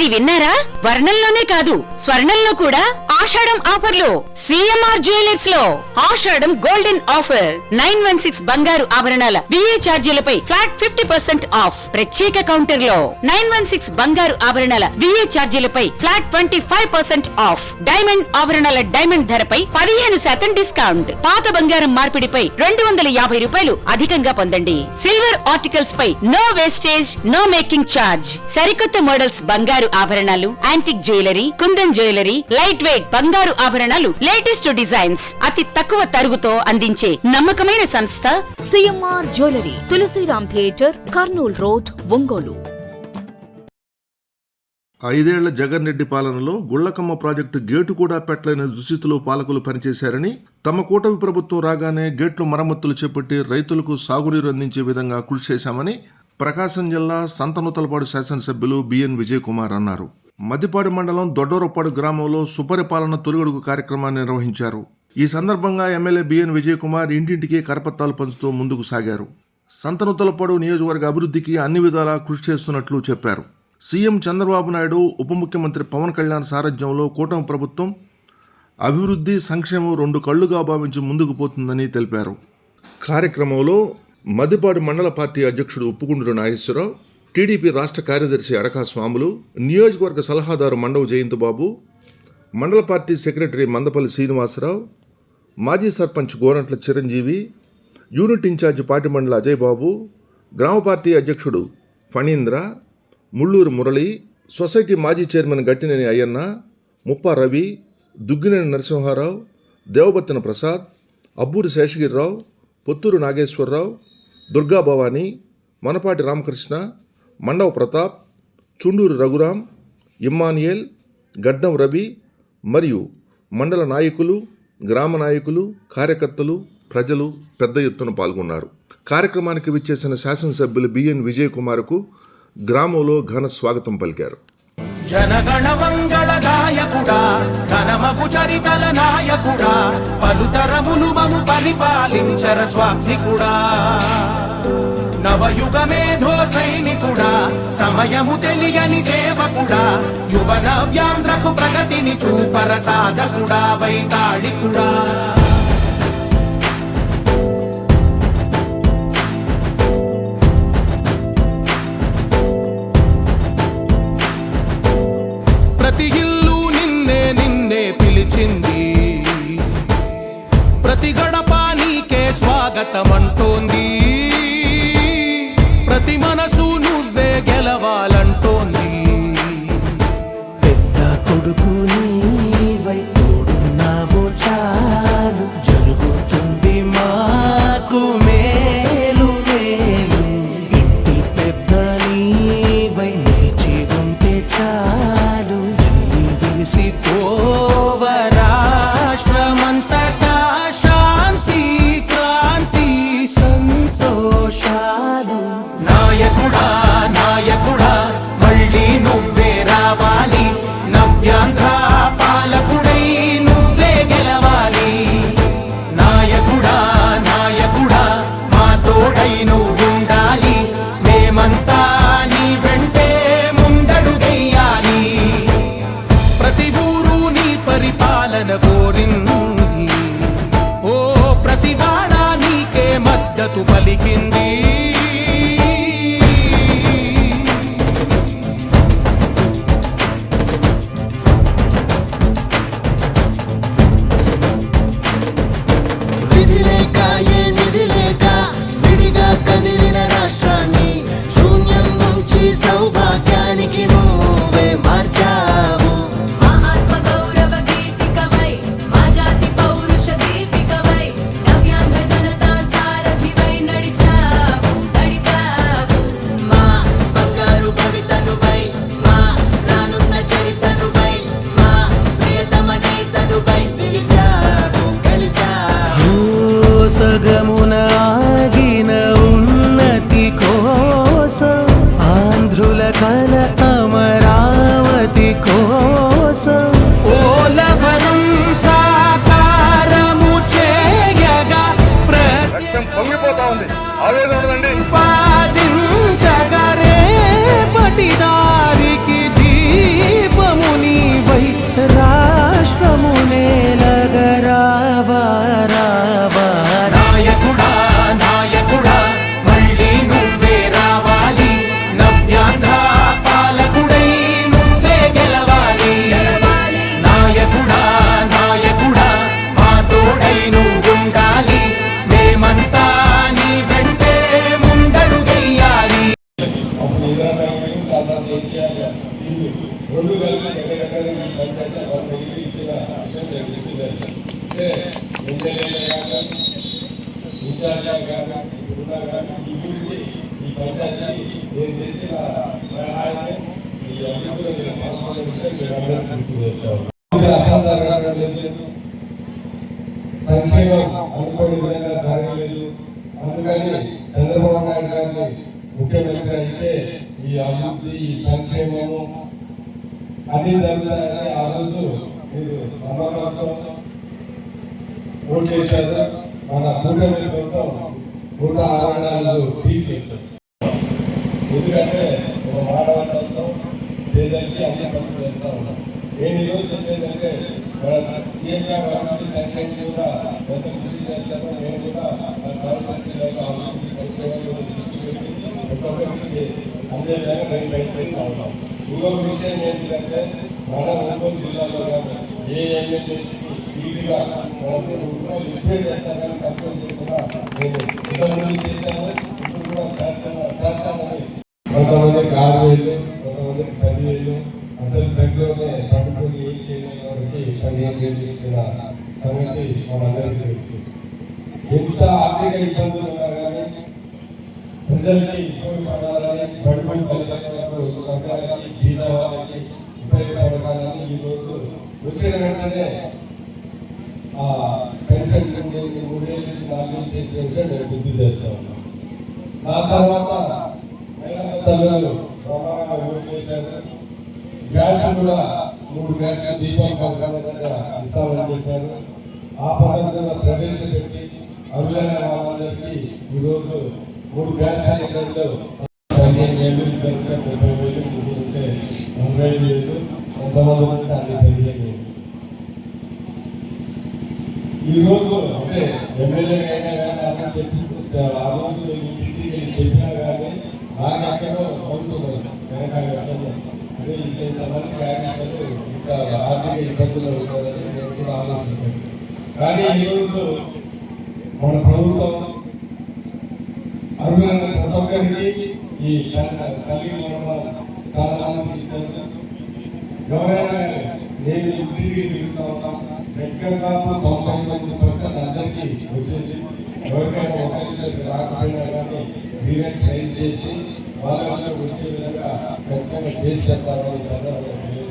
ఇది విన్నారా? వర్ణంలోనే కాదు స్వర్ణంలో కూడా ఆషాఢం ఆఫర్లు. సిఎంఆర్ జ్యువెలర్స్ లో ఆషాఢం గోల్డెన్ ఆఫర్. 916 బంగారు ఆభరణాల బిఏ ఛార్జీలపై ఫ్లాట్ 50% ఆఫ్. ప్రత్యేక కౌంటర్ లో 916 బంగారు ఆభరణాల బిఏ ఛార్జీలపై ఫ్లాట్ 25% ఆఫ్. డైమండ్ ఆభరణాల డైమండ్ ధరపై 15% డిస్కౌంట్. పాత బంగారం మార్పిడిపై 250 రూపాయలు అధికంగా పొందండి. సిల్వర్ ఆర్టికల్స్ పై no wastage, no making charge. సరికొత్త మోడల్స్ బంగారు ఆభరణాలు, antique jewellery, kundan jewellery, light weight బంగారు ఆభరణాలు, లేటెస్ట్ డిజైన్స్ అతి తక్కువ తరుగుతో అందించే నమ్మకమైన సంస్థ CMR jewellery, Tulsiram theatre, Kurnool road, Ongole. 5 ఏళ్ల జగన్ రెడ్డి పాలనలో గుళ్లకమ్మ ప్రాజెక్టు గేటు కూడా పెట్టలేని దుస్థితిలో పాలకులు పనిచేశారని, తమ కూటమి ప్రభుత్వం రాగానే గేట్లు మరమ్మతులు చేపట్టి రైతులకు సాగునీరు అందించే విధంగా కృషి చేశామని ప్రకాశం జిల్లా సంతనూతలపాడు శాసనసభ్యులు బిఎన్ విజయ్ కుమార్ అన్నారు. మద్దిపాడు మండలం దొడ్డోరపాడు గ్రామంలో సుపరిపాలన తొలిగడుగు కార్యక్రమాన్ని నిర్వహించారు. ఈ సందర్భంగా ఎమ్మెల్యే బిఎన్ విజయ్ కుమార్ ఇంటింటికి కరపత్రాలు పంచుతూ ముందుకు సాగారు. సంతనూతలపాడు నియోజకవర్గ అభివృద్ధికి అన్ని విధాలా కృషి చేస్తున్నట్లు చెప్పారు. సీఎం చంద్రబాబు నాయుడు, ఉప ముఖ్యమంత్రి పవన్ కళ్యాణ్ సారథ్యంలో కూటమి ప్రభుత్వం అభివృద్ధి, సంక్షేమం 2 కళ్లుగా భావించి ముందుకు పోతుందని తెలిపారు. కార్యక్రమంలో మద్దిపాడు మండల పార్టీ అధ్యక్షుడు ఉప్పుగుండ్రు నాగేశ్వరరావు, టీడీపీ రాష్ట్ర కార్యదర్శి అడకా స్వాములు, నియోజకవర్గ సలహాదారు మండవ జయంతిబాబు, మండల పార్టీ సెక్రటరీ మందపల్లి శ్రీనివాసరావు, మాజీ సర్పంచ్ గోరంట్ల చిరంజీవి, యూనిట్ ఇన్ఛార్జి పాటిమండల అజయ్ బాబు, గ్రామ పార్టీ అధ్యక్షుడు ఫణీంద్ర, ముళ్ళూరు మురళి, సొసైటీ మాజీ చైర్మన్ గట్టినేని అయ్యన్న, ముప్పా రవి, దుగ్గినేని నరసింహారావు, దేవబత్తిన ప్రసాద్, అబ్బూరి శేషగిరిరావు, పొత్తూరు నాగేశ్వరరావు, దుర్గా భవానీ, మనపాటి రామకృష్ణ, మండవ ప్రతాప్, చుండూరు రఘురాం, ఇమ్మానియేల్, గడ్డం రవి మరియు మండల నాయకులు, గ్రామ నాయకులు, కార్యకర్తలు, ప్రజలు పెద్ద ఎత్తున పాల్గొన్నారు. కార్యక్రమానికి విచ్చేసిన శాసనసభ్యులు బిఎన్ విజయ్ కుమార్కు గ్రామంలో ఘన స్వాగతం పలికారు. జనగణ మంగళదాయకుడా, ఘనమగు చరితల నాయకుడా, పలుతరములు మము పరిపాలించర స్వామికుడా, నవయుగ మేధో సైనికుడా, సమయము తెలియని సేవకుడా, యువ నవ్యాంధ్రకు ప్రగతిని చూపర సాధకుడా, వైతాళికుడా. ప్రతి ఇల్లు నిన్నే నిన్నే పిలిచింది, ప్రతి గడప నీకే స్వాగతమంటోంది, ప్రతి మనసు నువ్వే గెలవాలంటోంది. పెద్ద కొడుకు నీవై తోడున్నావు చాలు, జరుగుతుంది మాకు మేలు మేలు. ఇంటి పెద్ద నీవై నిలిచి ఉంటే చాలు, వెళ్ళి ఇల్లు రెండు కలిపి దగ్గర ఈ పంచాయతీ 100 ఇల్లు ఇచ్చిన విషయం నేను గుర్తించాను. అంటే ఎమ్మెల్యేలు కానీ ఇన్ఛార్జ్గా కానీ ఇప్పుడున్నా కానీ ఈ ఊరికి ఈ పంచాయతీ నేను చేసిన సహాయాన్ని ఈ అభివృద్ధిలో నేను పాల్గొనే విషయం మీరు అందరికీ గుర్తు చేస్తాను. అసాధారణంగా లేదు, సంక్షేమం అనుకోని విధంగా జరగలేదు. అందుకని చంద్రబాబు నాయుడు గారిని ముఖ్యమంత్రి అయితే ఈ అభివృద్ధి ఈ సంక్షేమము అన్ని జరుగుతాయని ఆ రోజు మీరు నమ్మకంతో ఓటు చేశారు. మన కూటమి ప్రభుత్వం 164 సీట్లు. ఎందుకంటే ఒక మానవత్వంతో పేదలకి అన్ని పనులు చేస్తా ఉన్నాం. నేను ఈరోజు చెప్పేదంటే మన సీఎం గారు అభివృద్ధి సంక్షేమం కూడా ఎంత కృషి చేస్తారో నేను కూడా మన కాన్స్టిట్యూన్సీలో అభివృద్ధి సంక్షేమం దృష్టి పెట్టి ఒక్కొక్కరికి అందే విధంగా నేను ప్రయత్నిస్తూ ఉన్నాం. ఇంకొక విషయం ఏంటంటే మన ఒంగోలు జిల్లాలో కానీ ఏ ఎమ్మెల్యేకి ఈజీగా ఇప్పుడే చేస్తానని కంట్రోల్ చేయకుండా నేను ఇంతకుముందు చేశాను, ఇప్పుడు కూడా చేస్తానని కొంతమందికి 6,000, కొంతమందికి 10,000 అసలు ఫ్రెండ్లోనే పట్టుకుని ఏం చేయలేని వారికి 15,000 ఇచ్చిన సంగతి మనందరికీ తెలుసు. ఎంత ఆర్థిక ఇబ్బందులు ఉన్నా కానీ ప్రజలకి ఉపయోగపడాలని బడుగులు కలిగినకి బీద వాళ్ళకి ఉపయోగపడాలని ఈరోజు వచ్చిన వెంటనే ఆ పెన్షన్ 3 ఏళ్ళ నుంచి 4 ఏళ్ళు చేసే విషయం నేను గుర్తు చేస్తా ఉన్నాను. నా తర్వాత తల్లులు ప్రమాణంగా ఓటు చేశారు. గ్యాస్ కూడా 3 గ్యాస్ దీపం పథకాల దగ్గర ఇస్తామని చెప్పారు. ఆ పథకంలో ప్రవేశపెట్టి అర్హులైన వాళ్ళందరికీ ఈరోజు 3 గ్యాస్ సిలిండర్లు 15,000, 30,000, ఉంటే 45,000, కొంతమంది ఉంటే అన్ని 15,000. ఈరోజు అంటే ఎమ్మెల్యే అయినా కానీ అర్థం చెప్పి ఆ రోజు ఇంటికి చెప్పినా కానీ నాకు ఎక్కడో అవుతుంది వెనకాల అదే ఇంతమంది కార్యకర్తలు ఇంకా ఆర్థిక ఇబ్బందులు అవుతుందని నేను కూడా ఆలోచించాను. కానీ ఈరోజు మన ప్రభుత్వం అర్హులైన ప్రతి ఒక్కరికి ఈ తల్లి చాలా మంది ఇచ్చారు. ఎవరైనా నేను ఇంటికి తిరుగుతూ ఉంటాను, దగ్గరగా 99% అందరికీ వచ్చేసి ఎవరికైనా ఒకరికి రాకపోయినా కానీ గ్రీవెన్స్ రైజ్ చేసి వాళ్ళ వచ్చే విధంగా ఖచ్చితంగా చేసి పెడతామని సందర్భంగా